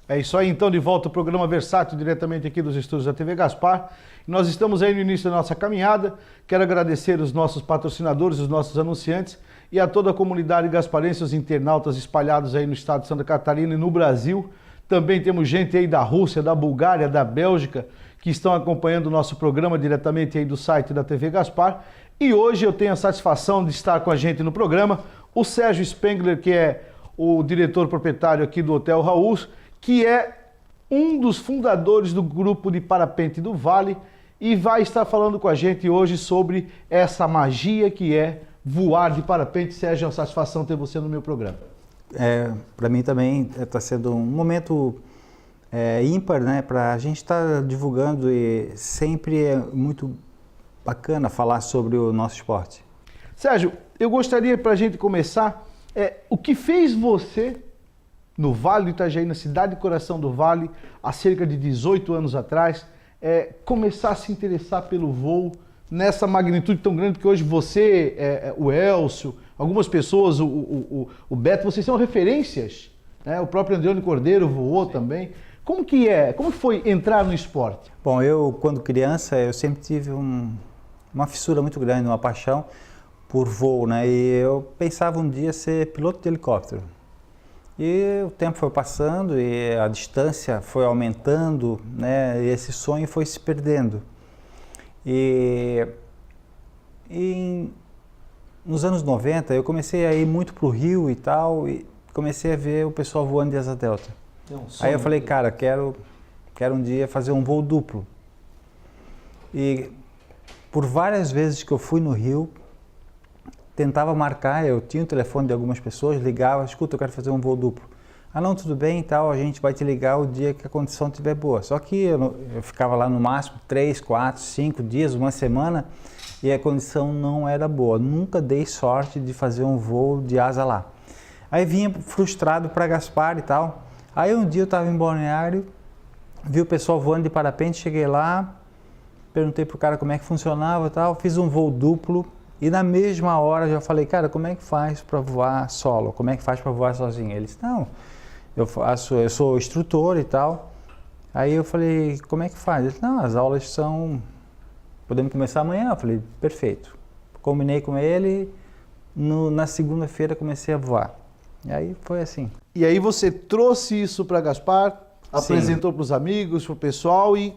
É isso aí, então, de volta ao programa Versátil, diretamente aqui dos estúdios da TV Gaspar. Nós estamos aí no início da nossa caminhada. Quero agradecer os nossos patrocinadores, os nossos anunciantes e a toda a comunidade gasparense, os internautas espalhados aí no estado de Santa Catarina e no Brasil. Também temos gente aí da Rússia, da Bulgária, da Bélgica, que estão acompanhando o nosso programa diretamente aí do site da TV Gaspar. E hoje eu tenho a satisfação de estar com a gente no programa o Sérgio Spengler, que é o diretor proprietário aqui do Hotel Raul, que é um dos fundadores do grupo de parapente do Vale e vai estar falando com a gente hoje sobre essa magia que é voar de parapente. Sérgio, é uma satisfação ter você no meu programa. Para mim também está sendo um momento ímpar, né, para a gente estar divulgando, e sempre é muito bacana falar sobre o nosso esporte. Sérgio, eu gostaria, para a gente começar, o que fez você no Vale do Itajaí, na cidade de Coração do Vale, há cerca de 18 anos atrás, começar a se interessar pelo voo nessa magnitude tão grande que hoje você, o Elcio, algumas pessoas, o Beto, vocês são referências, né? O próprio Andrione Cordeiro voou também. Como que foi entrar no esporte? Bom, eu quando criança, eu sempre tive uma fissura muito grande, uma paixão por voo, né? E eu pensava um dia ser piloto de helicóptero. E o tempo foi passando e a distância foi aumentando, né? E esse sonho foi se perdendo. Nos anos 90 eu comecei a ir muito para o Rio e tal, e comecei a ver o pessoal voando de asa delta. Aí eu falei, cara, quero um dia fazer um voo duplo. E por várias vezes que eu fui no Rio, tentava marcar, eu tinha o telefone de algumas pessoas, ligava, escuta, eu quero fazer um voo duplo. Ah não, tudo bem e tal, a gente vai te ligar o dia que a condição estiver boa. Só que eu ficava lá no máximo 3, 4, 5 dias, uma semana, e a condição não era boa. Nunca dei sorte de fazer um voo de asa lá. Aí vinha frustrado para Gaspar e tal. Aí um dia eu estava em Balneário, vi o pessoal voando de parapente, cheguei lá, perguntei pro cara como é que funcionava e tal, fiz um voo duplo. E na mesma hora já falei, cara, como é que faz para voar solo? Como é que faz para voar sozinho? Ele disse, não, eu sou instrutor e tal. Aí eu falei, como é que faz? Ele disse, não, as aulas podemos começar amanhã? Eu falei, perfeito. Combinei com ele, na segunda-feira comecei a voar. E aí foi assim. E aí você trouxe isso para Gaspar, apresentou para os amigos, para o pessoal e...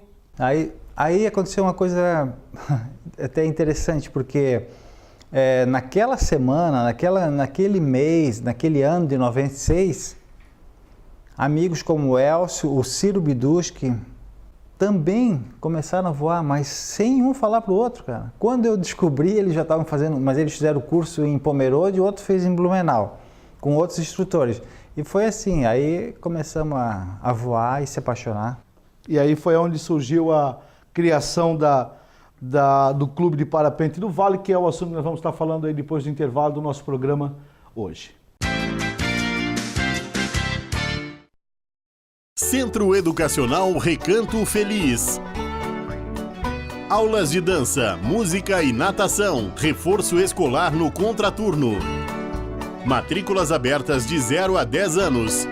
Aí aconteceu uma coisa até interessante, porque... naquela semana, naquele mês, naquele ano de 96, amigos como o Elcio, o Ciro Biduski, também começaram a voar, mas sem um falar para o outro, cara. Quando eu descobri, eles já estavam fazendo, mas eles fizeram o curso em Pomerode e outro fez em Blumenau, com outros instrutores. E foi assim, aí começamos a voar e se apaixonar. E aí foi onde surgiu a criação do Clube de Parapente do Vale, que é o assunto que nós vamos estar falando aí depois do intervalo do nosso programa hoje. Centro Educacional Recanto Feliz. Aulas de dança, música e natação. Reforço escolar no contraturno. Matrículas abertas de 0 a 10 anos.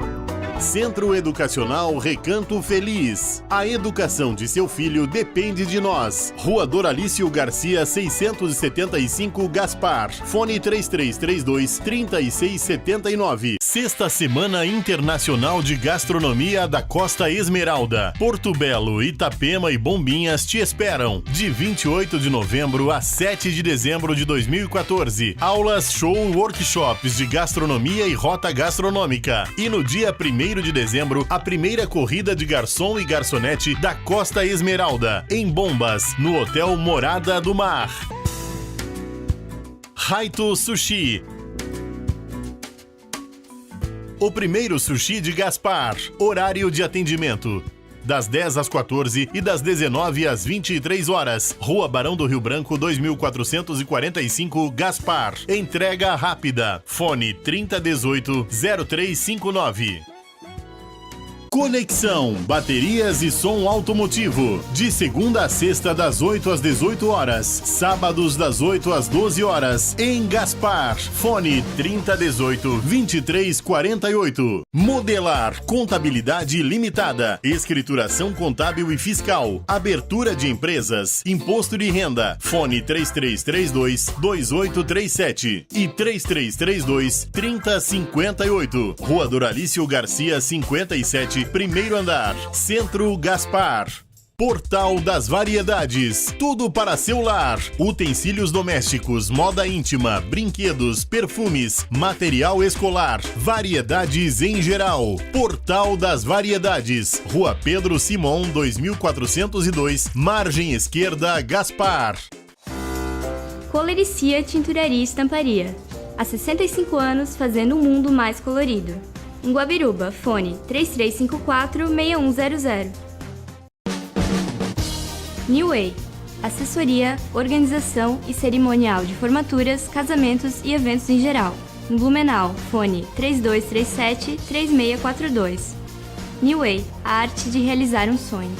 Centro Educacional Recanto Feliz. A educação de seu filho depende de nós. Rua Doralício Garcia, 675, Gaspar. Fone 3332-3679. Sexta Semana Internacional de Gastronomia da Costa Esmeralda. Porto Belo, Itapema e Bombinhas te esperam. De 28 de novembro a 7 de dezembro de 2014. Aulas, show, workshops de gastronomia e rota gastronômica. E no dia 1º de dezembro, a primeira corrida de garçom e garçonete da Costa Esmeralda, em Bombas, no Hotel Morada do Mar. Raito Sushi. O primeiro sushi de Gaspar. Horário de atendimento: das 10 às 14 e das 19 às 23 horas. Rua Barão do Rio Branco, 2445, Gaspar. Entrega rápida. Fone 3018-0359. Conexão, baterias e som automotivo. De segunda a sexta, das 8 às 18 horas. Sábados, das 8 às 12 horas. Em Gaspar. Fone 3018-2348. Modelar, contabilidade limitada. Escrituração contábil e fiscal. Abertura de empresas. Imposto de renda. Fone 3332-2837 e 3332-3058. Rua Doralício Garcia, 57, primeiro andar. Centro Gaspar. Portal das Variedades. Tudo para seu lar. Utensílios domésticos, moda íntima, brinquedos, perfumes, material escolar, variedades em geral. Portal das Variedades. Rua Pedro Simon, 2402, margem esquerda, Gaspar. Colericia Tinturaria e Estamparia. Há 65 anos fazendo um mundo mais colorido. Em Guabiruba, fone 3354-6100. New Way. Assessoria, organização e cerimonial de formaturas, casamentos e eventos em geral. Em Blumenau, fone 3237-3642. New Way. A arte de realizar um sonho.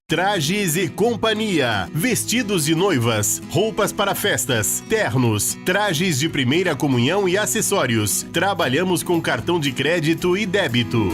Trajes e Companhia. Vestidos de noivas, roupas para festas, ternos, trajes de primeira comunhão e acessórios. Trabalhamos com cartão de crédito e débito.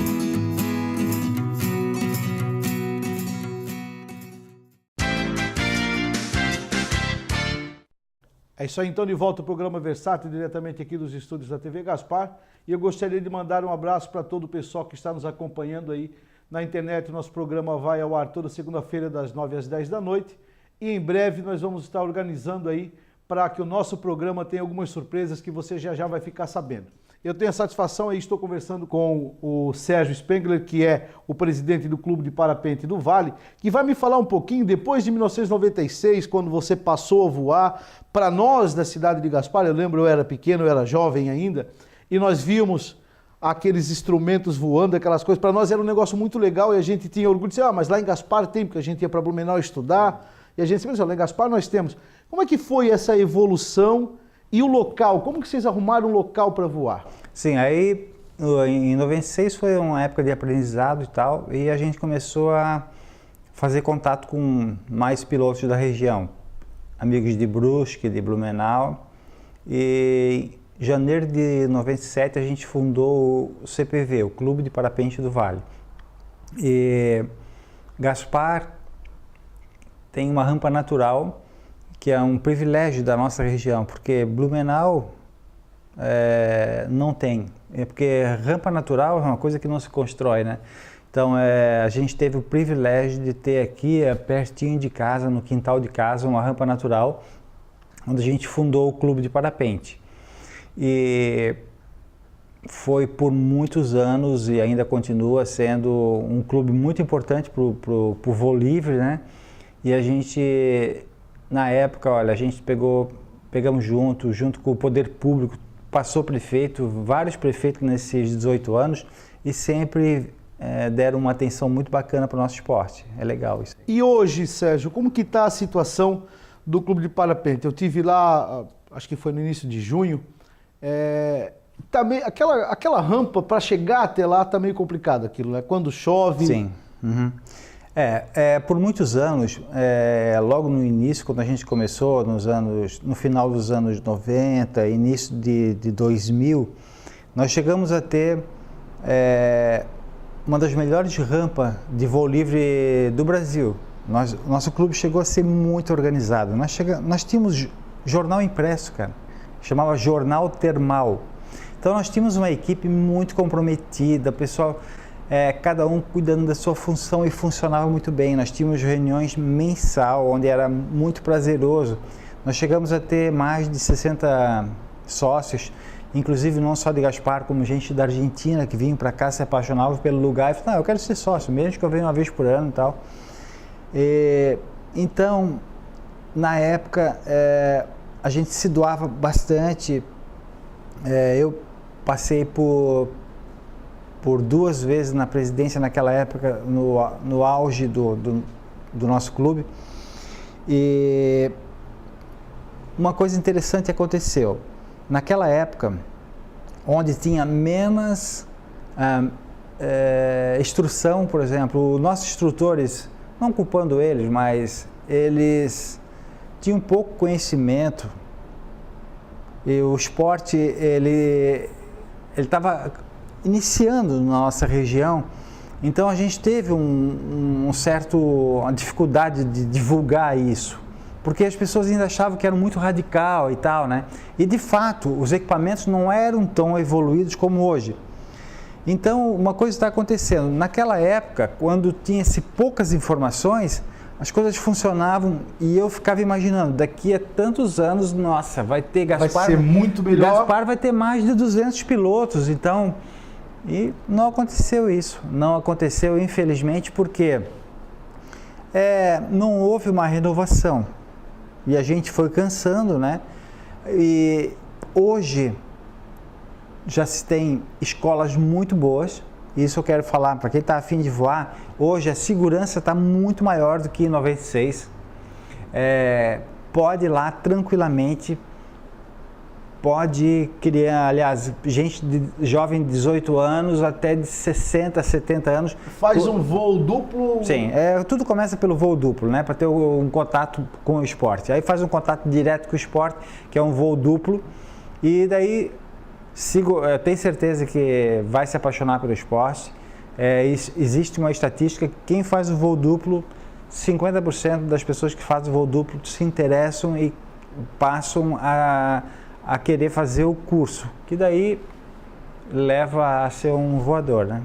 É isso aí, então, de volta ao programa Versátil, diretamente aqui dos estúdios da TV Gaspar. E eu gostaria de mandar um abraço para todo o pessoal que está nos acompanhando aí na internet. O nosso programa vai ao ar toda segunda-feira, das 9 às 10 da noite. E em breve nós vamos estar organizando aí para que o nosso programa tenha algumas surpresas que você já vai ficar sabendo. Eu tenho a satisfação aí, estou conversando com o Sérgio Spengler, que é o presidente do Clube de Parapente do Vale, que vai me falar um pouquinho, depois de 1996, quando você passou a voar, para nós da cidade de Gaspar, eu lembro, eu era pequeno, eu era jovem ainda, e nós víamos aqueles instrumentos voando, aquelas coisas, para nós era um negócio muito legal e a gente tinha orgulho de dizer, mas lá em Gaspar tem, porque a gente ia para Blumenau estudar, e a gente sempre dizia, lá em Gaspar nós temos. Como é que foi essa evolução e o local? Como que vocês arrumaram um local para voar? Sim, aí em 96 foi uma época de aprendizado e tal, e a gente começou a fazer contato com mais pilotos da região, amigos de Brusque, de Blumenau, e em janeiro de 97 a gente fundou o CPV, o Clube de Parapente do Vale. E Gaspar tem uma rampa natural que é um privilégio da nossa região, porque Blumenau não tem, porque rampa natural é uma coisa que não se constrói, né? Então a gente teve o privilégio de ter aqui, pertinho de casa, no quintal de casa, uma rampa natural, onde a gente fundou o Clube de Parapente. E foi por muitos anos e ainda continua sendo um clube muito importante para o voo livre, né? E a gente, na época, olha, a gente pegamos junto com o poder público, passou prefeito, vários prefeitos nesses 18 anos e sempre deram uma atenção muito bacana para o nosso esporte. É legal isso. E hoje, Sérgio, como que está a situação do Clube de Parapente? Eu tive lá, acho que foi no início de junho, aquela rampa para chegar até lá está meio complicado aquilo, né? Quando chove. Sim. Uhum. Por muitos anos, logo no início, quando a gente começou, no final dos anos 90, início de 2000, nós chegamos a ter uma das melhores rampas de voo livre do Brasil. Nosso clube chegou a ser muito organizado. Nós tínhamos jornal impresso, cara. Chamava Jornal Termal. Então nós tínhamos uma equipe muito comprometida, pessoal, cada um cuidando da sua função e funcionava muito bem. Nós tínhamos reuniões mensal, onde era muito prazeroso. Nós chegamos a ter mais de 60 sócios, inclusive não só de Gaspar, como gente da Argentina que vinha para cá, se apaixonava pelo lugar e falava, eu quero ser sócio, mesmo que eu venha uma vez por ano e tal. Então, na época, a gente se doava bastante. Eu passei por 2 vezes na presidência naquela época, no auge do nosso clube. E uma coisa interessante aconteceu. Naquela época, onde tinha menos instrução, por exemplo, nossos instrutores, não culpando eles, mas eles tinham pouco conhecimento e o esporte ele estava iniciando na nossa região, então a gente teve uma dificuldade de divulgar isso, porque as pessoas ainda achavam que era muito radical e tal, né? E de fato os equipamentos não eram tão evoluídos como hoje. Então, uma coisa está acontecendo. Naquela época, quando tinha-se poucas informações, as coisas funcionavam e eu ficava imaginando, daqui a tantos anos, nossa, vai ter Gaspar... Vai ser muito melhor. Gaspar vai ter mais de 200 pilotos, então... E não aconteceu isso. Não aconteceu, infelizmente, porque não houve uma renovação. E a gente foi cansando, né? E hoje... já se tem escolas muito boas, isso eu quero falar para quem está a fim de voar. Hoje a segurança está muito maior do que em 96, pode ir lá tranquilamente, pode criar, aliás, gente jovem de 18 anos até de 60, 70 anos. Faz um voo duplo? Sim, tudo começa pelo voo duplo, né, para ter um contato com o esporte. Aí faz um contato direto com o esporte, que é um voo duplo, e daí... eu tenho certeza que vai se apaixonar pelo esporte. Existe uma estatística que quem faz o voo duplo, 50% das pessoas que fazem o voo duplo se interessam e passam a querer fazer o curso, que daí leva a ser um voador, né?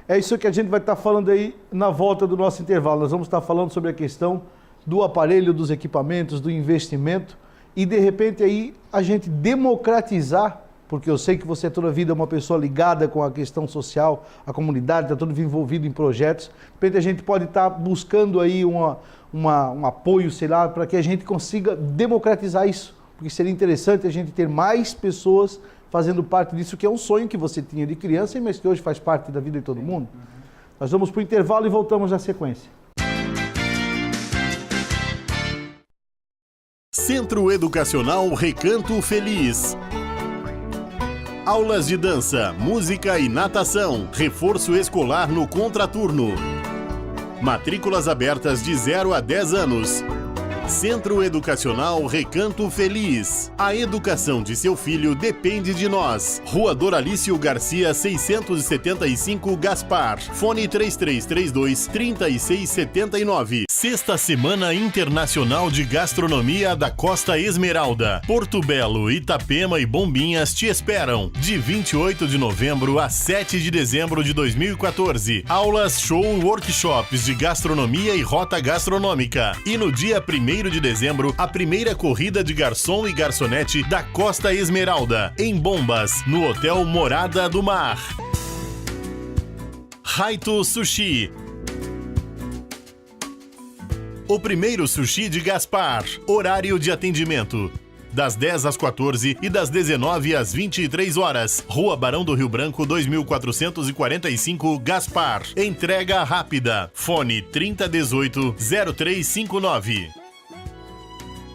É isso que a gente vai estar falando aí na volta do nosso intervalo. Nós vamos estar falando sobre a questão do aparelho, dos equipamentos, do investimento e de repente aí a gente democratizar, porque eu sei que você toda a vida é uma pessoa ligada com a questão social, a comunidade, está todo envolvido em projetos. De repente a gente pode estar buscando aí um apoio, sei lá, para que a gente consiga democratizar isso, porque seria interessante a gente ter mais pessoas fazendo parte disso, que é um sonho que você tinha de criança, mas que hoje faz parte da vida de todo mundo. Nós vamos para o intervalo e voltamos na sequência. Centro Educacional Recanto Feliz. Aulas de dança, música e natação. Reforço escolar no contraturno. Matrículas abertas de 0 a 10 anos. Centro Educacional Recanto Feliz. A educação de seu filho depende de nós. Rua Doralício Garcia, 675, Gaspar. Fone 3332-3679. Sexta Semana Internacional de Gastronomia da Costa Esmeralda. Porto Belo, Itapema e Bombinhas te esperam. De 28 de novembro a 7 de dezembro de 2014. Aulas, show, workshops de gastronomia e rota gastronômica. E no dia 1º de dezembro, a primeira corrida de garçom e garçonete da Costa Esmeralda, em Bombas, no Hotel Morada do Mar. Raito Sushi. O primeiro sushi de Gaspar. Horário de atendimento: das 10 às 14 e das 19 às 23 horas. Rua Barão do Rio Branco, 2445, Gaspar. Entrega rápida. Fone 3018-0359.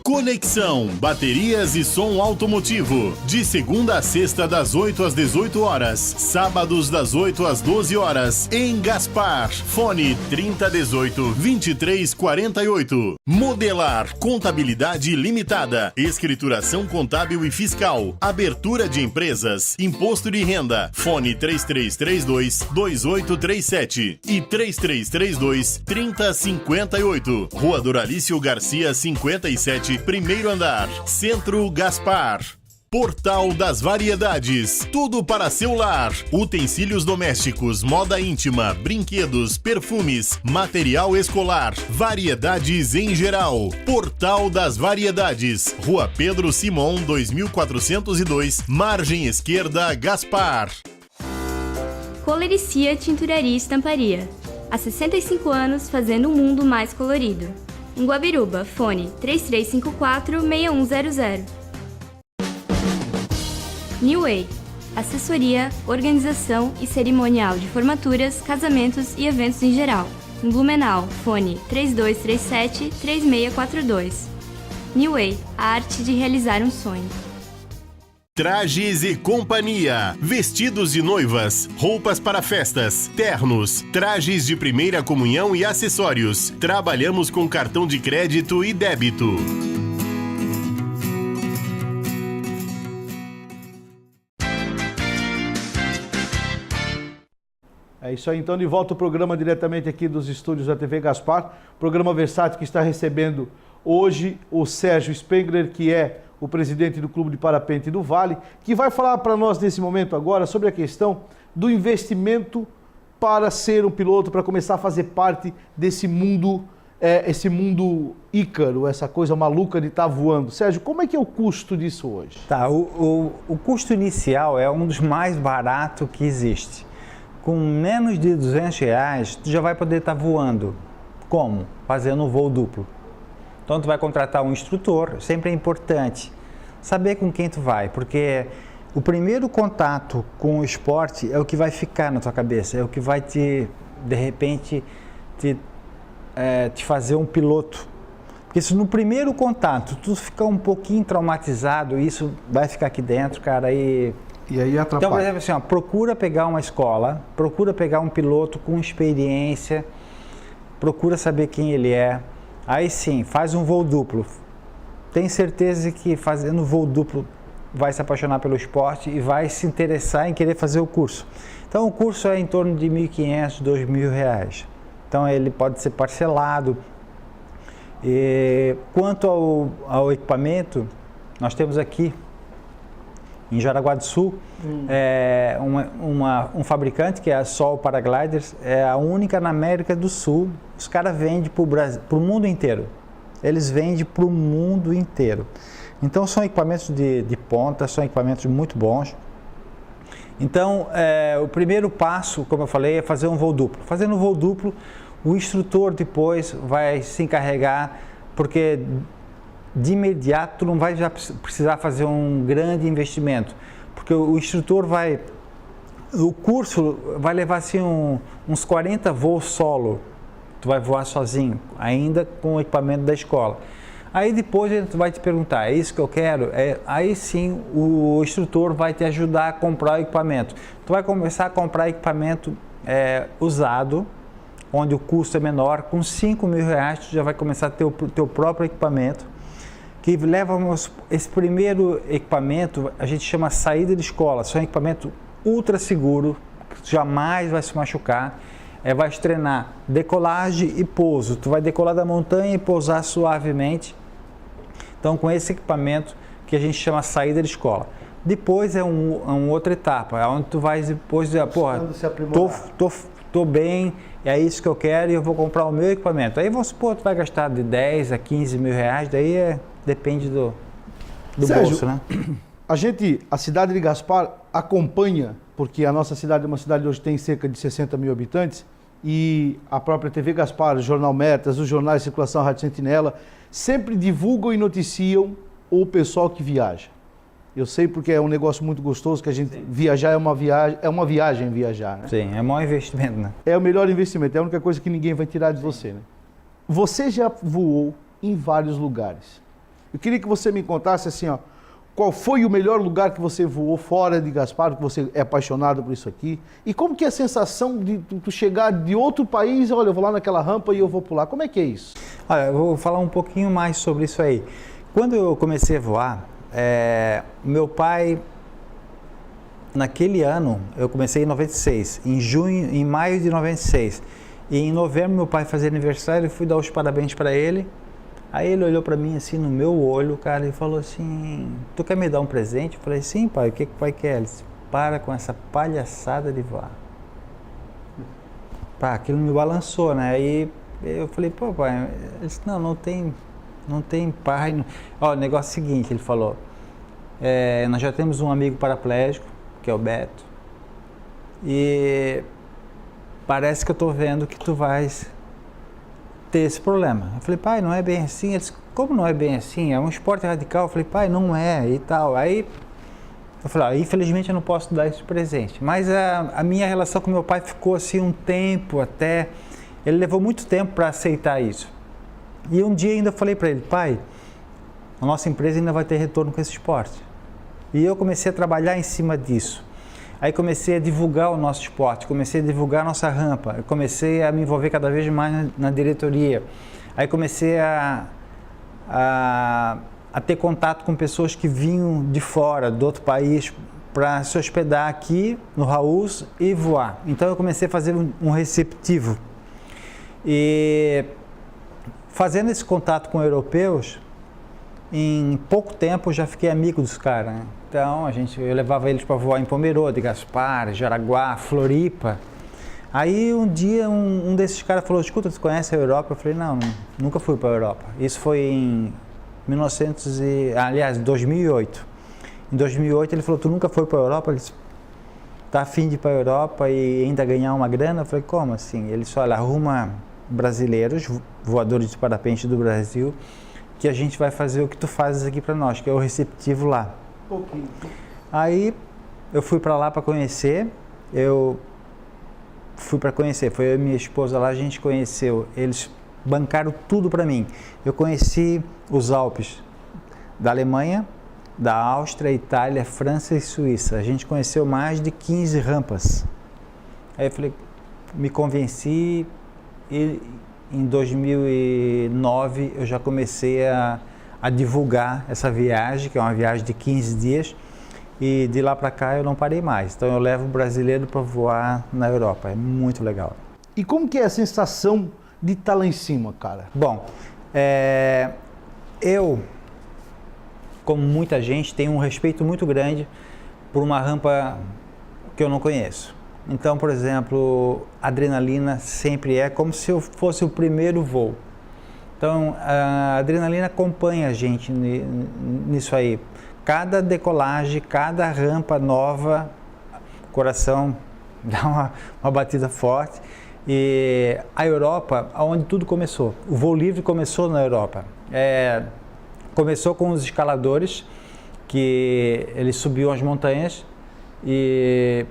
Conexão, baterias e som automotivo. De segunda a sexta, das 8 às 18 horas. Sábados, das 8 às 12 horas. Em Gaspar. Fone 3018-2348. Modelar, contabilidade limitada. Escrituração contábil e fiscal. Abertura de empresas. Imposto de renda. Fone 3332-2837 e 3332-3058. Rua Doralício Garcia, 57, primeiro andar. Centro Gaspar. Portal das Variedades. Tudo para seu lar. Utensílios domésticos, moda íntima, brinquedos, perfumes, material escolar, variedades em geral. Portal das Variedades. Rua Pedro Simon, 2402, margem esquerda, Gaspar. Colericia Tinturaria e Estamparia. Há 65 anos fazendo um mundo mais colorido. Em Guabiruba, fone 3354-6100. New Way. Assessoria, organização e cerimonial de formaturas, casamentos e eventos em geral. Em Blumenau, fone 3237-3642. New Way. A arte de realizar um sonho. Trajes e Companhia. Vestidos de noivas, roupas para festas, ternos, trajes de primeira comunhão e acessórios. Trabalhamos com cartão de crédito e débito. É isso aí, então, de volta o programa diretamente aqui dos estúdios da TV Gaspar. Programa versátil que está recebendo hoje o Sérgio Spengler, que é o presidente do Clube de Parapente do Vale, que vai falar para nós nesse momento agora sobre a questão do investimento para ser um piloto, para começar a fazer parte desse mundo, esse mundo Ícaro, essa coisa maluca de estar voando. Sérgio, como é que é o custo disso hoje? Tá, o custo inicial é um dos mais baratos que existe. Com menos de R$200, tu já vai poder estar voando. Como? Fazendo um voo duplo. Então, tu vai contratar um instrutor, sempre é importante saber com quem tu vai, porque o primeiro contato com o esporte é o que vai ficar na tua cabeça, é o que vai de repente, te fazer um piloto. Porque se no primeiro contato tu ficar um pouquinho traumatizado, isso vai ficar aqui dentro, cara, E aí atrapalha. Então, por exemplo, assim, procura pegar uma escola, procura pegar um piloto com experiência, procura saber quem ele é. Aí sim, faz um voo duplo. Tem certeza que fazendo voo duplo vai se apaixonar pelo esporte e vai se interessar em querer fazer o curso. Então, o curso é em torno de R$1.500, R$2.000. Então, ele pode ser parcelado. E quanto ao equipamento, nós temos aqui em Jaraguá do Sul, um fabricante que é a Sol Paragliders, é a única na América do Sul. Os caras vendem para o mundo inteiro. Eles vendem para o mundo inteiro. Então são equipamentos de ponta, são equipamentos muito bons. Então o primeiro passo, como eu falei, é fazer um voo duplo. Fazendo um voo duplo, o instrutor depois vai se encarregar, porque de imediato tu não vai já precisar fazer um grande investimento, porque o instrutor o curso vai levar assim uns 40 voos solo, tu vai voar sozinho, ainda com o equipamento da escola. Aí depois ele vai te perguntar, é isso que eu quero? Aí sim o instrutor vai te ajudar a comprar o equipamento. Tu vai começar a comprar equipamento usado, onde o custo é menor. Com R$5.000 tu já vai começar a ter o teu próprio equipamento, que leva esse primeiro equipamento, a gente chama saída de escola. São equipamento ultra seguro, que jamais vai se machucar. Vai treinar decolagem e pouso. Tu vai decolar da montanha e pousar suavemente. Então, com esse equipamento que a gente chama saída de escola. Depois é uma outra etapa, é onde tu vai depois dizer, porra, tô bem, é isso que eu quero e eu vou comprar o meu equipamento. Aí vamos supor, tu vai gastar de 10 a 15 mil reais, daí depende do Sérgio, bolso, né? A cidade de Gaspar acompanha, porque a nossa cidade é uma cidade que hoje tem cerca de 60 mil habitantes, e a própria TV Gaspar, o Jornal Metas, os jornais de circulação, a Rádio Sentinela, sempre divulgam e noticiam o pessoal que viaja. Eu sei porque é um negócio muito gostoso, que a gente viajar é uma viagem viajar, né? Sim, é o maior investimento, né? É o melhor investimento, é a única coisa que ninguém vai tirar de você, né? Você já voou em vários lugares. Eu queria que você me contasse assim, ó, qual foi o melhor lugar que você voou fora de Gaspar, que você é apaixonado por isso aqui? E como que é a sensação de tu chegar de outro país, olha, eu vou lá naquela rampa e eu vou pular. Como é que é isso? Olha, eu vou falar um pouquinho mais sobre isso aí. Quando eu comecei a voar, meu pai, naquele ano, eu comecei em 96, em maio de 96. E em novembro meu pai fazia aniversário, eu fui dar os parabéns para ele. Aí ele olhou para mim assim no meu olho, cara, e falou assim, tu quer me dar um presente? Eu falei, sim, pai, o que o pai quer? Ele disse, para com essa palhaçada de voar. Pá, aquilo me balançou, né? Aí eu falei, pô, pai, ele disse, não tem pai. Ó, o negócio é o seguinte, ele falou, nós já temos um amigo paraplégico, que é o Beto, e parece que eu tô vendo que tu vais ter esse problema. Eu falei, pai, não é bem assim. Ele disse, como não é bem assim? É um esporte radical. Eu falei, pai, não é e tal. Aí eu falei, infelizmente eu não posso dar esse presente. Mas a minha relação com meu pai ficou assim um tempo até. Ele levou muito tempo para aceitar isso. E um dia ainda falei para ele, pai, a nossa empresa ainda vai ter retorno com esse esporte. E eu comecei a trabalhar em cima disso. Aí comecei a divulgar o nosso esporte, comecei a divulgar a nossa rampa, comecei a me envolver cada vez mais na diretoria. Aí comecei a ter contato com pessoas que vinham de fora, do outro país, para se hospedar aqui no Raus e voar. Então eu comecei a fazer um receptivo. E fazendo esse contato com europeus, em pouco tempo eu já fiquei amigo dos caras, né? Então eu levava eles para voar em Pomerode, Gaspar, Jaraguá, Floripa. Aí um dia um desses caras falou: escuta, você conhece a Europa? Eu falei: não, nunca fui para a Europa. Isso foi em 2008. Em 2008 ele falou: tu nunca foi para a Europa? Ele disse: tá a fim de ir para a Europa e ainda ganhar uma grana? Eu falei: como assim? Ele disse: olha, arruma brasileiros, voadores de parapente do Brasil, que a gente vai fazer o que tu fazes aqui para nós, que é o receptivo lá. Aí eu fui para lá para conhecer, foi eu e minha esposa lá, a gente conheceu, eles bancaram tudo para mim. Eu conheci os Alpes da Alemanha, da Áustria, Itália, França e Suíça. A gente conheceu mais de 15 rampas. Aí eu falei, me convenci e em 2009 eu já comecei a divulgar essa viagem, que é uma viagem de 15 dias, e de lá para cá eu não parei mais. Então eu levo o brasileiro para voar na Europa, é muito legal. E como que é a sensação de estar lá em cima, cara? Bom, eu, como muita gente, tenho um respeito muito grande por uma rampa que eu não conheço. Então, por exemplo, a adrenalina sempre é como se eu fosse o primeiro voo. Então, a adrenalina acompanha a gente nisso aí. Cada decolagem, cada rampa nova, o coração dá uma batida forte. E a Europa, onde tudo começou. O voo livre começou na Europa. Começou com os escaladores, que eles subiam as montanhas e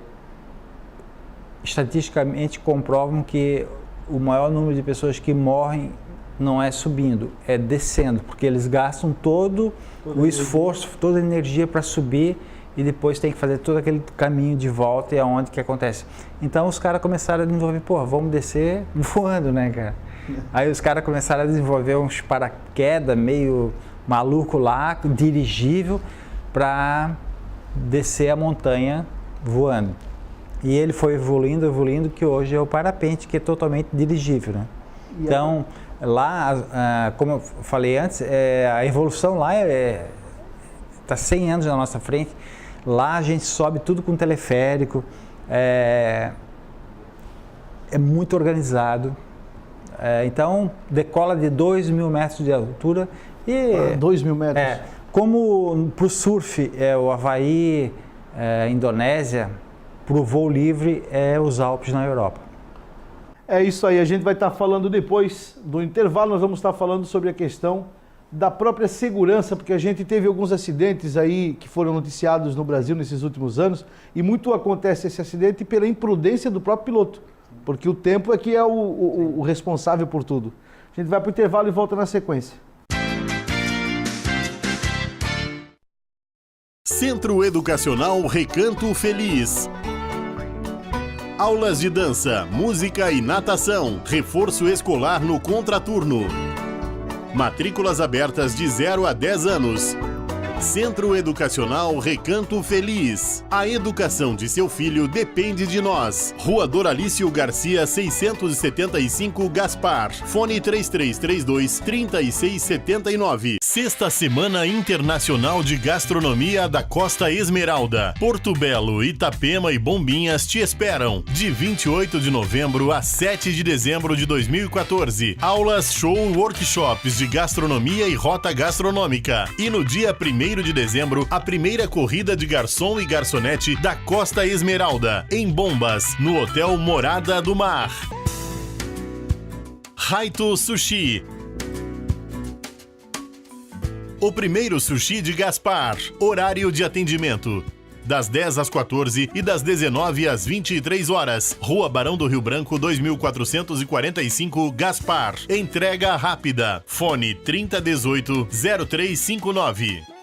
estatisticamente comprovam que o maior número de pessoas que morrem não é subindo, é descendo, porque eles gastam todo o esforço, toda a energia para subir e depois tem que fazer todo aquele caminho de volta e é onde que acontece. Então os caras começaram a desenvolver, vamos descer voando, né, cara? Aí os caras começaram a desenvolver uns paraquedas meio maluco lá, dirigível, para descer a montanha voando. E ele foi evoluindo, que hoje é o parapente, que é totalmente dirigível, né? Então, lá, como eu falei antes, a evolução lá está 100 anos na nossa frente. Lá a gente sobe tudo com teleférico, é muito organizado. Então, decola de 2.000 metros de altura. 2.000 metros? Como para o surf, o Havaí, Indonésia, para o voo livre, os Alpes na Europa. É isso aí, a gente vai estar falando depois do intervalo, nós vamos estar falando sobre a questão da própria segurança, porque a gente teve alguns acidentes aí que foram noticiados no Brasil nesses últimos anos, e muito acontece esse acidente pela imprudência do próprio piloto, porque o tempo é que é o responsável por tudo. A gente vai para o intervalo e volta na sequência. Centro Educacional Recanto Feliz. Aulas de dança, música e natação. Reforço escolar no contraturno. Matrículas abertas de 0 a 10 anos. Centro Educacional Recanto Feliz. A educação de seu filho depende de nós. Rua Doralício Garcia, 675, Gaspar. Fone 3332-3679. Sexta Semana Internacional de Gastronomia da Costa Esmeralda. Porto Belo, Itapema e Bombinhas te esperam. De 28 de novembro a 7 de dezembro de 2014. Aulas, show, workshops de gastronomia e rota gastronômica. E no dia 1º de dezembro, a primeira corrida de garçom e garçonete da Costa Esmeralda, em Bombas, no Hotel Morada do Mar. Raito Sushi. O primeiro sushi de Gaspar. Horário de atendimento: das 10 às 14 e das 19 às 23 horas. Rua Barão do Rio Branco, 2445, Gaspar. Entrega rápida. Fone 3018-0359.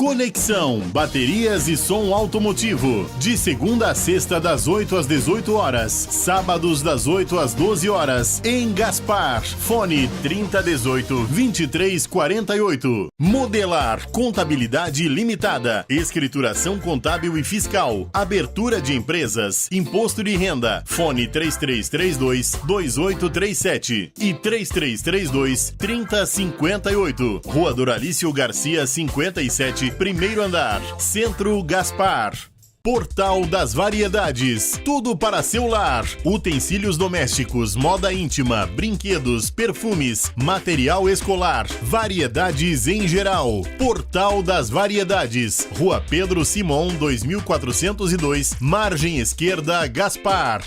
Conexão, baterias e som automotivo. De segunda a sexta, das 8 às 18 horas. Sábados, das 8 às 12 horas. Em Gaspar. Fone 3018-2348. Modelar, contabilidade limitada. Escrituração contábil e fiscal. Abertura de empresas. Imposto de renda. Fone 3332-2837 e 3332-3058. Rua Doralício Garcia, 57, primeiro andar. Centro Gaspar. Portal das Variedades. Tudo para seu lar. Utensílios domésticos, moda íntima, brinquedos, perfumes, material escolar, variedades em geral. Portal das Variedades. Rua Pedro Simon, 2402, margem esquerda, Gaspar.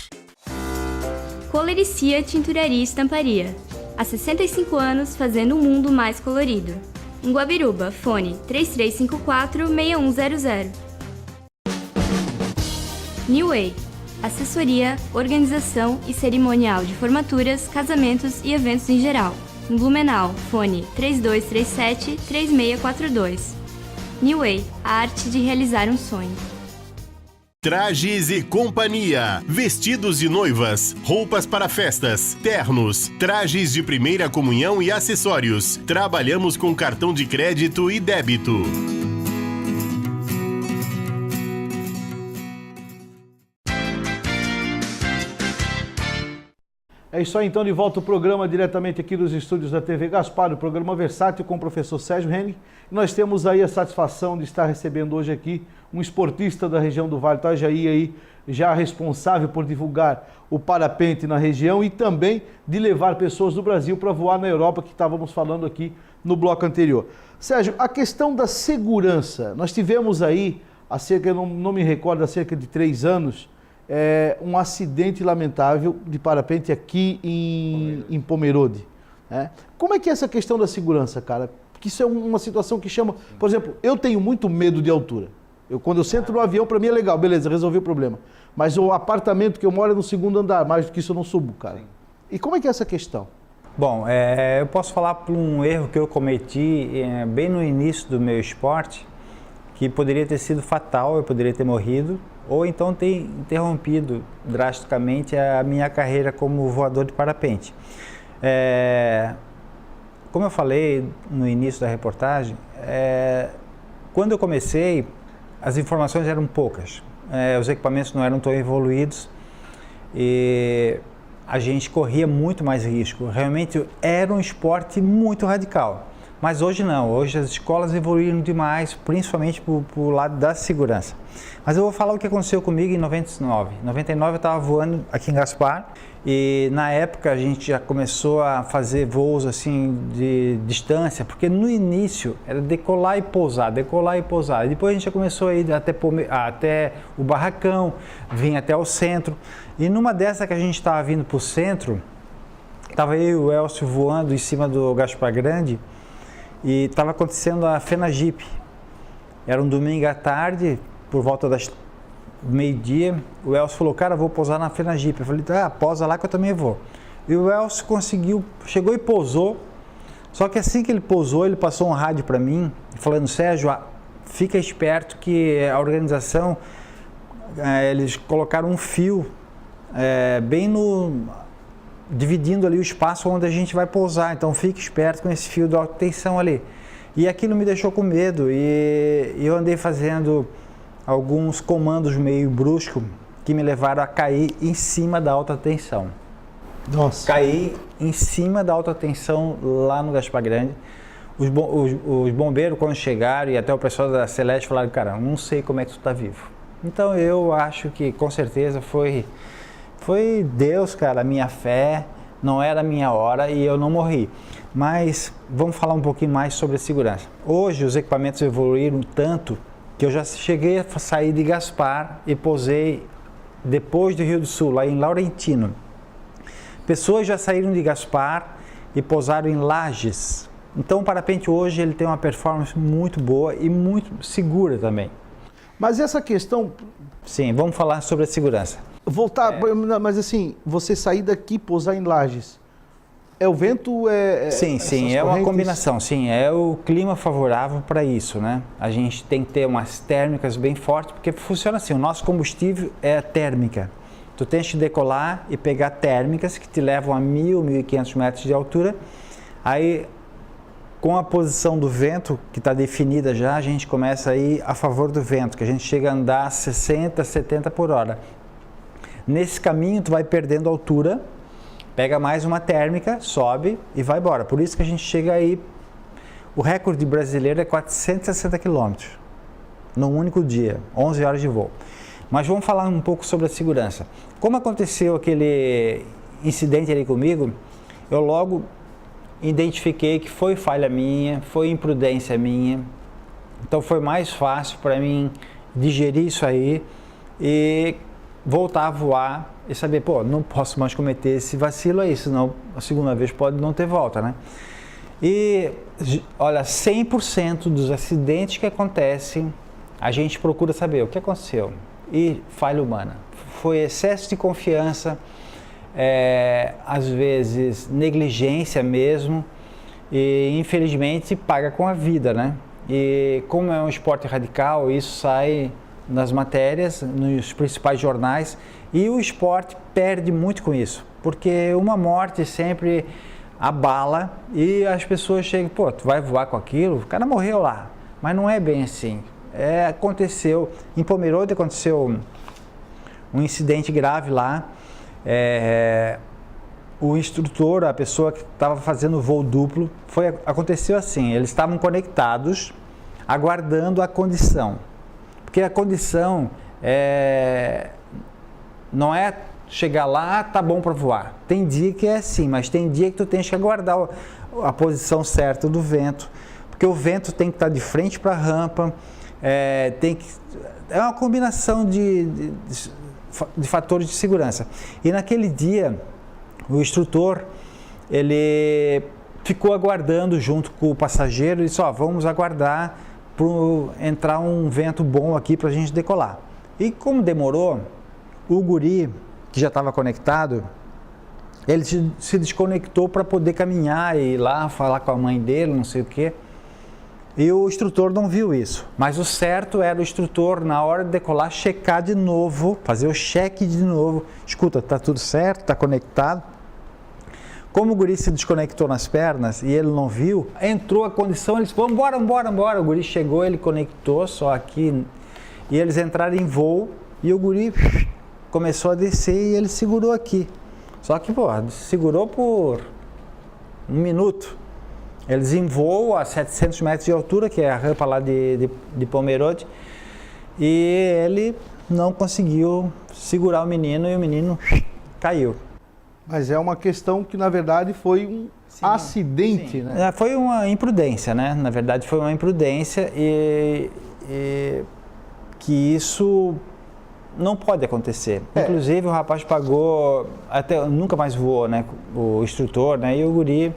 Coloricia Tinturaria e Estamparia. Há 65 anos fazendo um mundo mais colorido. Em Guabiruba, fone 3354-6100. New Way. Assessoria, organização e cerimonial de formaturas, casamentos e eventos em geral. Em Blumenau, fone 3237-3642. New Way. A arte de realizar um sonho. Trajes e Companhia. Vestidos de noivas, roupas para festas, ternos, trajes de primeira comunhão e acessórios. Trabalhamos com cartão de crédito e débito. É isso aí, então, de volta o programa diretamente aqui dos estúdios da TV Gaspar, o programa Versátil com o professor Sérgio Henning. Nós temos aí a satisfação de estar recebendo hoje aqui um esportista da região do Vale do Itajaí, aí, já responsável por divulgar o parapente na região e também de levar pessoas do Brasil para voar na Europa, que estávamos falando aqui no bloco anterior. Sérgio, a questão da segurança, nós tivemos aí, não me recordo, há cerca de 3 anos, um acidente lamentável de parapente aqui em Pomerode. Né? Como é que é essa questão da segurança, cara? Porque isso é uma situação que chama... Por exemplo, eu tenho muito medo de altura. Quando eu sento no avião, para mim é legal, beleza, resolvi o problema. Mas o apartamento que eu moro é no 2º andar, mais do que isso eu não subo, cara. E como é que é essa questão? Bom, eu posso falar por um erro que eu cometi bem no início do meu esporte, que poderia ter sido fatal, eu poderia ter morrido, ou então ter interrompido drasticamente a minha carreira como voador de parapente. Como eu falei no início da reportagem, quando eu comecei, as informações eram poucas, os equipamentos não eram tão evoluídos e a gente corria muito mais risco. Realmente era um esporte muito radical. Mas hoje não, hoje as escolas evoluíram demais, principalmente pro lado da segurança. Mas eu vou falar o que aconteceu comigo em 99. Em 99 eu estava voando aqui em Gaspar e na época a gente já começou a fazer voos assim de distância, porque no início era decolar e pousar, decolar e pousar. E depois a gente já começou a ir até o Barracão, vir até o centro. E numa dessa que a gente estava vindo para o centro, estava eu e o Elcio voando em cima do Gaspar Grande, e estava acontecendo a FenaGip. Era um domingo à tarde, por volta das meio-dia, o Elcio falou, cara, vou pousar na FenaGip. Eu falei, pousa lá que eu também vou. E o Elcio chegou e pousou, só que assim que ele pousou, ele passou um rádio para mim, falando, Sérgio, fica esperto que a organização, eles colocaram um fio dividindo ali o espaço onde a gente vai pousar, então fique esperto com esse fio de alta tensão ali. E aquilo me deixou com medo e eu andei fazendo alguns comandos meio bruscos que me levaram a cair em cima da alta tensão. Nossa. Caí em cima da alta tensão lá no Gaspar Grande. Os bombeiros, quando chegaram, e até o pessoal da Celeste falaram, cara, não sei como é que tu tá vivo. Então eu acho que com certeza foi Deus, cara, a minha fé, não era a minha hora e eu não morri. Mas vamos falar um pouquinho mais sobre a segurança. Hoje os equipamentos evoluíram tanto que eu já cheguei a sair de Gaspar e pousei depois do Rio do Sul, lá em Laurentino. Pessoas já saíram de Gaspar e pousaram em Lages. Então o parapente hoje ele tem uma performance muito boa e muito segura também. Mas essa questão... Sim, vamos falar sobre a segurança. Mas assim, você sair daqui e pousar em Lages, É o vento? Sim, é uma combinação, sim, é o clima favorável para isso, né? A gente tem que ter umas térmicas bem fortes, porque funciona assim, o nosso combustível é a térmica. Tu tens que decolar e pegar térmicas que te levam a 1.000, 1.500 metros de altura, aí com a posição do vento, que está definida já, a gente começa a ir a favor do vento, que a gente chega a andar 60, 70 por hora. Nesse caminho, tu vai perdendo altura, pega mais uma térmica, sobe e vai embora. Por isso que a gente chega aí, o recorde brasileiro é 460 km, num único dia, 11 horas de voo. Mas vamos falar um pouco sobre a segurança. Como aconteceu aquele incidente ali comigo, eu logo identifiquei que foi falha minha, foi imprudência minha, então foi mais fácil para mim digerir isso aí e voltar a voar e saber, pô, não posso mais cometer esse vacilo aí, senão a segunda vez pode não ter volta, né? E olha, 100% dos acidentes que acontecem, a gente procura saber o que aconteceu. E falha humana, foi excesso de confiança, às vezes negligência mesmo, e infelizmente paga com a vida, né? E como é um esporte radical, isso sai nas matérias, nos principais jornais, e o esporte perde muito com isso, porque uma morte sempre abala e as pessoas chegam, pô, tu vai voar com aquilo? O cara morreu lá, mas não é bem assim. Aconteceu, em Pomerode aconteceu um incidente grave lá, o instrutor, a pessoa que estava fazendo o voo duplo, aconteceu assim, eles estavam conectados, aguardando a condição, porque a condição não é chegar lá, tá bom para voar, tem dia que é assim, mas tem dia que tu tens que aguardar a posição certa do vento, porque o vento tem que estar de frente para a rampa, é uma combinação de fatores de segurança. E naquele dia, o instrutor, ele ficou aguardando junto com o passageiro e disse, vamos aguardar para entrar um vento bom aqui para a gente decolar. E como demorou, o guri, que já estava conectado, ele se desconectou para poder caminhar e ir lá falar com a mãe dele, não sei o quê. E o instrutor não viu isso, mas o certo era o instrutor, na hora de decolar, checar de novo, fazer o cheque de novo. Escuta, tá tudo certo, tá conectado. Como o guri se desconectou nas pernas e ele não viu, entrou a condição, ele disse, vamos embora. O guri chegou, ele conectou só aqui, e eles entraram em voo, e o guri começou a descer e ele segurou aqui. Só que, segurou por 1 minuto. Eles em voo a 700 metros de altura, que é a rampa lá de Pomerode, e ele não conseguiu segurar o menino e o menino caiu. Mas é uma questão que, na verdade, foi um acidente, né? Foi uma imprudência, né? Na verdade, foi uma imprudência e que isso não pode acontecer. Inclusive, o rapaz pagou, até nunca mais voou, né? O instrutor, né? E o guri,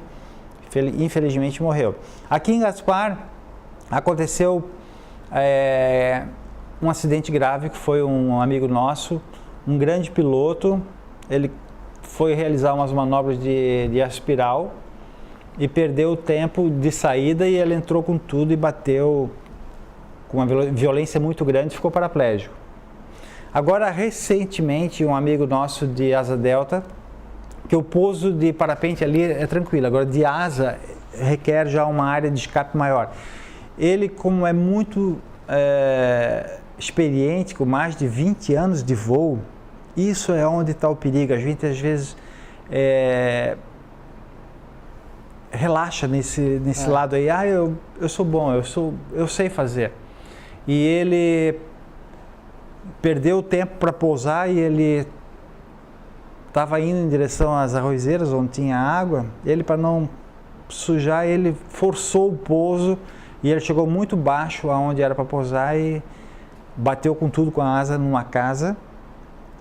infelizmente, morreu. Aqui em Gaspar, aconteceu um acidente grave, que foi um amigo nosso, um grande piloto, ele foi realizar umas manobras de aspiral e perdeu o tempo de saída e ele entrou com tudo e bateu com uma violência muito grande e ficou paraplégico. Agora, recentemente, um amigo nosso de Asa Delta, que o pouso de parapente ali é tranquilo, agora de asa requer já uma área de escape maior. Ele, como é muito experiente, com mais de 20 anos de voo, isso é onde está o perigo. A gente às vezes relaxa nesse lado aí, eu sou bom, eu sei fazer. E ele perdeu o tempo para pousar e ele estava indo em direção às arrozeiras onde tinha água. Ele, para não sujar, ele forçou o pouso e ele chegou muito baixo aonde era para pousar e bateu com tudo com a asa numa casa.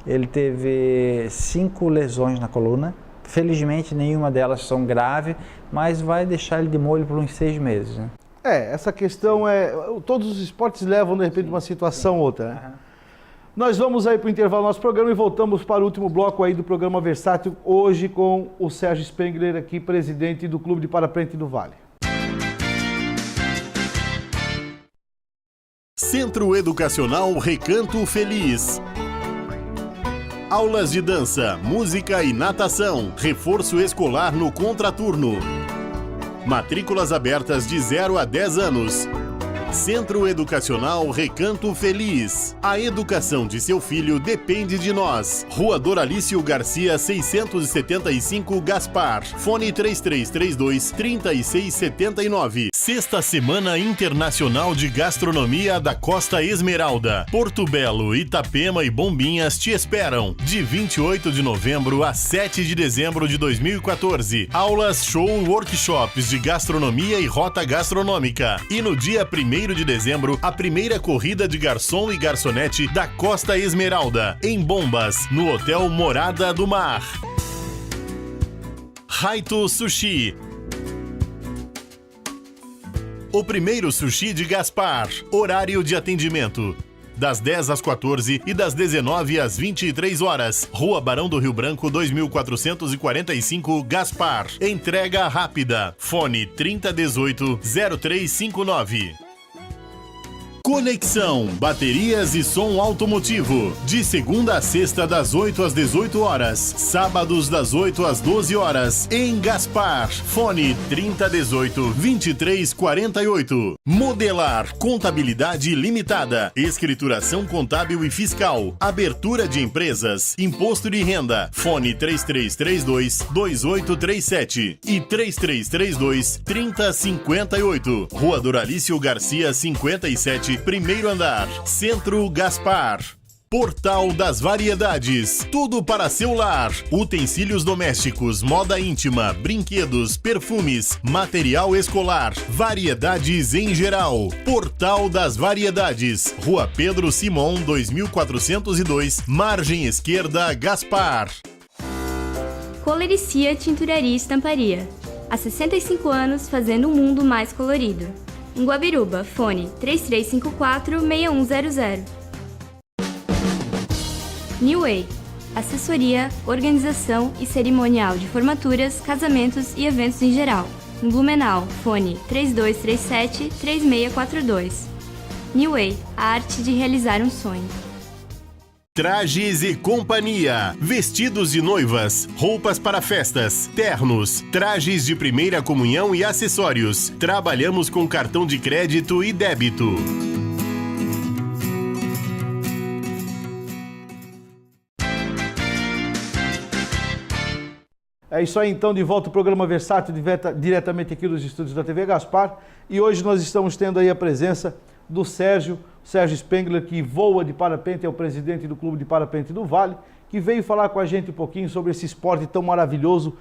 Ele teve 5 lesões na coluna. Felizmente, nenhuma delas são graves, mas vai deixar ele de molho por uns 6 meses. Né? Essa questão todos os esportes levam, de repente, uma situação ou outra, né? Nós vamos aí para o intervalo do nosso programa e voltamos para o último bloco aí do programa Versátil, hoje com o Sérgio Spengler aqui, presidente do Clube de Parapente do Vale. Centro Educacional Recanto Feliz. Aulas de dança, música e natação. Reforço escolar no contraturno. Matrículas abertas de 0 a 10 anos. Centro Educacional Recanto Feliz. A educação de seu filho depende de nós. Rua Doralício Garcia, 675, Gaspar. Fone 3332-3679. Sexta Semana Internacional de Gastronomia da Costa Esmeralda. Porto Belo, Itapema e Bombinhas te esperam. De 28 de novembro a 7 de dezembro de 2014. Aulas, show, workshops de gastronomia e rota gastronômica. E no dia 1º de dezembro, a primeira corrida de garçom e garçonete da Costa Esmeralda, em Bombas, no Hotel Morada do Mar. Raito Sushi. O primeiro sushi de Gaspar. Horário de atendimento: das 10 às 14 e das 19 às 23 horas. Rua Barão do Rio Branco, 2445, Gaspar. Entrega rápida. Fone 3018-0359. Conexão, baterias e som automotivo. De segunda a sexta, das 8 às 18 horas. Sábados, das 8 às 12 horas. Em Gaspar. Fone 3018-2348. Modelar, contabilidade limitada. Escrituração contábil e fiscal. Abertura de empresas. Imposto de renda. Fone 3332-2837 e 3332-3058. Rua Doralício Garcia, 57, primeiro andar. Centro Gaspar. Portal das Variedades. Tudo para seu lar. Utensílios domésticos, moda íntima, brinquedos, perfumes, material escolar, variedades em geral. Portal das Variedades. Rua Pedro Simon, 2402, margem esquerda, Gaspar. Coloricia Tinturaria e Estamparia. Há 65 anos fazendo um mundo mais colorido. Em Guabiruba, fone 3354-6100. New Way. Assessoria, organização e cerimonial de formaturas, casamentos e eventos em geral. Em Blumenau, fone 3237-3642. New Way. A arte de realizar um sonho. Trajes e Companhia. Vestidos de noivas, roupas para festas, ternos, trajes de primeira comunhão e acessórios. Trabalhamos com cartão de crédito e débito. É isso aí, então, de volta ao programa Versátil, diretamente aqui dos estúdios da TV Gaspar. E hoje nós estamos tendo aí a presença do Sérgio Spengler, que voa de parapente, é o presidente do Clube de Parapente do Vale, que veio falar com a gente um pouquinho sobre esse esporte tão maravilhoso,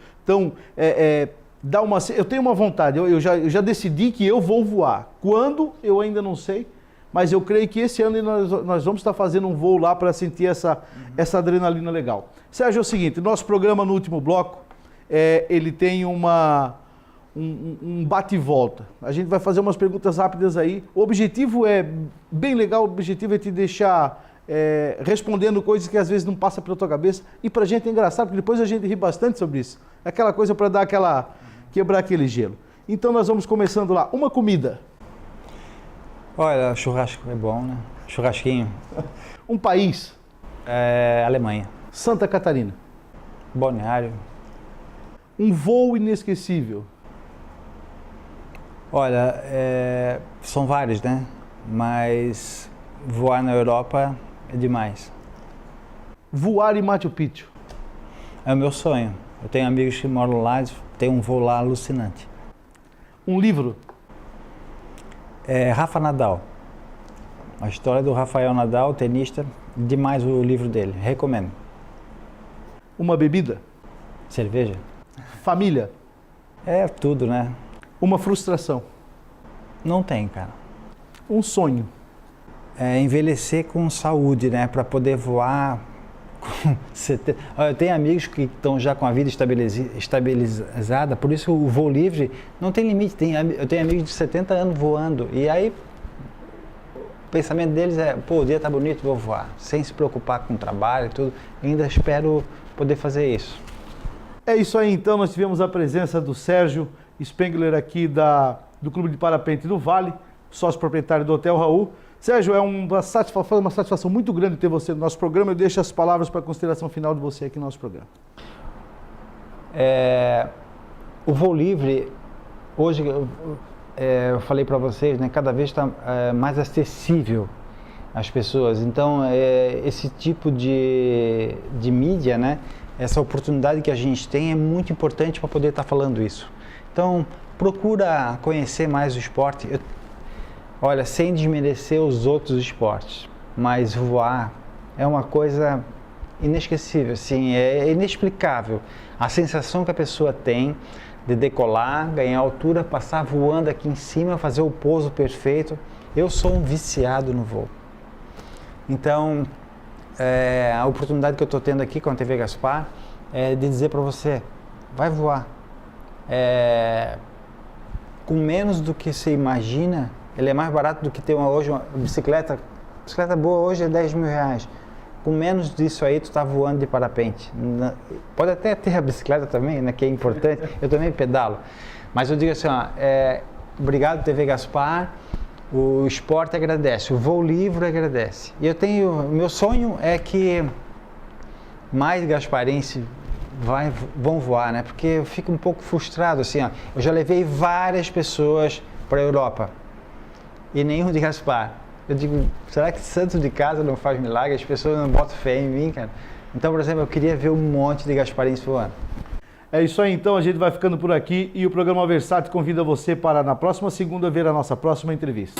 eu tenho uma vontade, eu já decidi que eu vou voar. Quando, eu ainda não sei, mas eu creio que esse ano nós vamos estar fazendo um voo lá para sentir essa adrenalina legal. Sérgio, é o seguinte, nosso programa no último bloco, ele tem um bate e volta. A gente vai fazer umas perguntas rápidas aí. O objetivo é bem legal, o objetivo é te deixar respondendo coisas que às vezes não passam pela tua cabeça. E pra gente é engraçado, porque depois a gente ri bastante sobre isso. É aquela coisa para dar quebrar aquele gelo. Então nós vamos começando lá. Uma comida. Olha, churrasco é bom, né? Churrasquinho. Um país. Alemanha. Santa Catarina. Balneário. Um voo inesquecível. Olha, são vários, né? Mas voar na Europa é demais. Voar em Machu Picchu. É o meu sonho. Eu tenho amigos que moram lá, tem um voo lá alucinante. Um livro. Rafa Nadal. A história do Rafael Nadal, tenista, demais o livro dele. Recomendo. Uma bebida. Cerveja. Família. É tudo, né? Uma frustração. Não tem, cara. Um sonho. Envelhecer com saúde, né? Para poder voar. Eu tenho amigos que estão já com a vida estabilizada, por isso o voo livre não tem limite. Eu tenho amigos de 70 anos voando. E aí, pensamento deles é, pô, o dia tá bonito, vou voar. Sem se preocupar com o trabalho e tudo. Ainda espero poder fazer isso. É isso aí, então. Nós tivemos a presença do Sérgio Spengler aqui do Clube de Parapente do Vale, sócio proprietário do Hotel Raul. Sérgio, é uma satisfação muito grande ter você no nosso programa. Eu deixo as palavras para a consideração final de você aqui no nosso programa. O voo livre, hoje, eu falei para vocês, né, cada vez está mais acessível às pessoas. Então, esse tipo de mídia, né, essa oportunidade que a gente tem é muito importante para poder estar falando isso. Então, procura conhecer mais o esporte. Olha, sem desmerecer os outros esportes, mas voar é uma coisa inesquecível, assim, é inexplicável. A sensação que a pessoa tem de decolar, ganhar altura, passar voando aqui em cima, fazer o pouso perfeito. Eu sou um viciado no voo. Então, a oportunidade que eu estou tendo aqui com a TV Gaspar é de dizer para você, vai voar. Com menos do que você imagina, ele é mais barato do que ter hoje uma bicicleta. Bicicleta boa hoje é 10 mil reais. Com menos disso aí, tu está voando de parapente. Pode até ter a bicicleta também, né, que é importante. Eu também pedalo. Mas eu digo assim, obrigado TV Gaspar, o esporte agradece, o voo livre agradece. E meu sonho é que mais gasparenses vão voar, né? Porque eu fico um pouco frustrado, assim, eu já levei várias pessoas para a Europa e nenhum de Gaspar. Eu digo, será que santo de casa não faz milagre? As pessoas não botam fé em mim, cara? Então, por exemplo, eu queria ver um monte de gasparenses voando. É isso aí, então, a gente vai ficando por aqui e o programa Versátil convida você para na próxima segunda ver a nossa próxima entrevista.